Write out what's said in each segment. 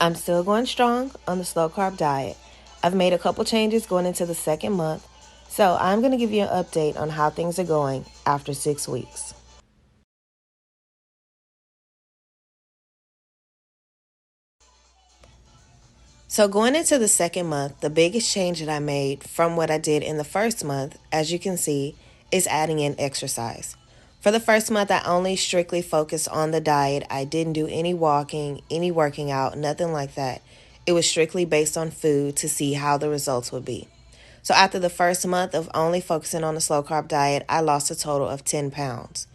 I'm still going strong on the slow carb diet. I've made a couple changes going into the second month, so I'm going to give you an update on how things are going after 6 weeks. So going into the second month, the biggest change that I made from what I did in the first month, as you can see, is adding in exercise. For the first month, I only strictly focused on the diet. I didn't do any walking, any working out, nothing like that. It was strictly based on food to see how the results would be. So after the first month of only focusing on the slow carb diet, I lost a total of 10 pounds.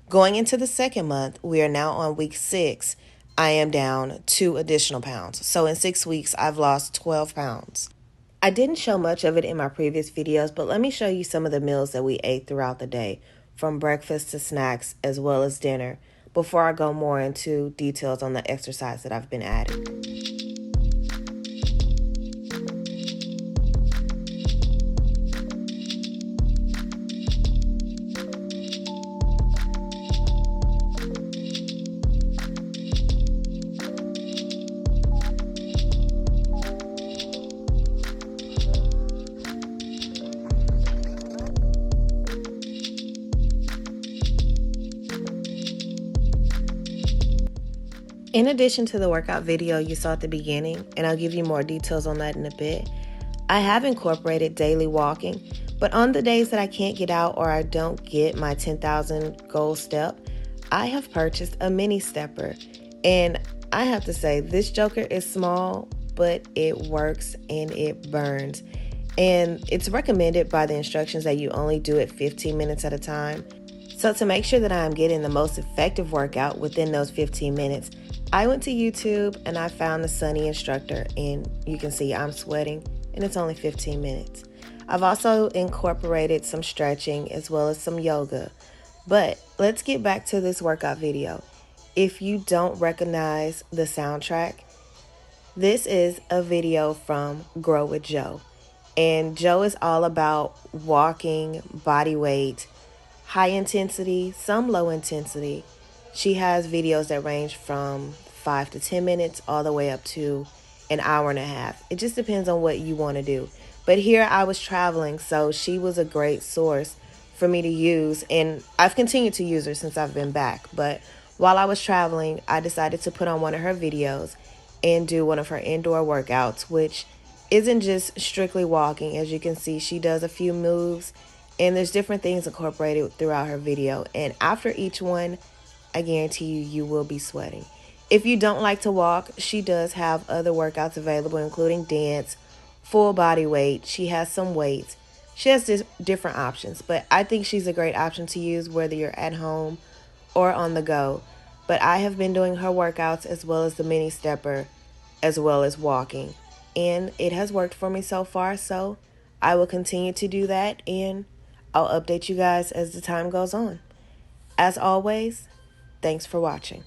Going into the second month, we are now on week 6. I am down 2 additional pounds. So in 6 weeks, I've lost 12 pounds. I didn't show much of it in my previous videos, but let me show you some of the meals that we ate throughout the day, from breakfast to snacks as well as dinner, before I go more into details on the exercise that I've been adding. In addition to the workout video you saw at the beginning, and I'll give you more details on that in a bit, I have incorporated daily walking, but on the days that I can't get out or I don't get my 10,000 goal step, I have purchased a mini stepper. And I have to say, this joker is small, but it works and it burns. And it's recommended by the instructions that you only do it 15 minutes at a time. So to make sure that I'm getting the most effective workout within those 15 minutes, I went to YouTube and I found the Sunny instructor, and you can see I'm sweating and it's only 15 minutes. I've also incorporated some stretching as well as some yoga. But let's get back to this workout video. If you don't recognize the soundtrack, this is a video from Grow with Joe. And Joe is all about walking, body weight, high intensity, some low intensity. She has videos that range from 5 to 10 minutes all the way up to an hour and a half. It just depends on what you want to do. But here I was traveling, so she was a great source for me to use. And I've continued to use her since I've been back. But while I was traveling, I decided to put on one of her videos and do one of her indoor workouts, which isn't just strictly walking. As you can see, she does a few moves and there's different things incorporated throughout her video. And after each one, I guarantee you will be sweating. If you don't like to walk, she does have other workouts available, including dance, full body weight. She has some weights. She has different options, but I think she's a great option to use whether you're at home or on the go. But I have been doing her workouts as well as the mini stepper, as well as walking. And it has worked for me so far, so I will continue to do that, and I'll update you guys as the time goes on. As always, thanks for watching.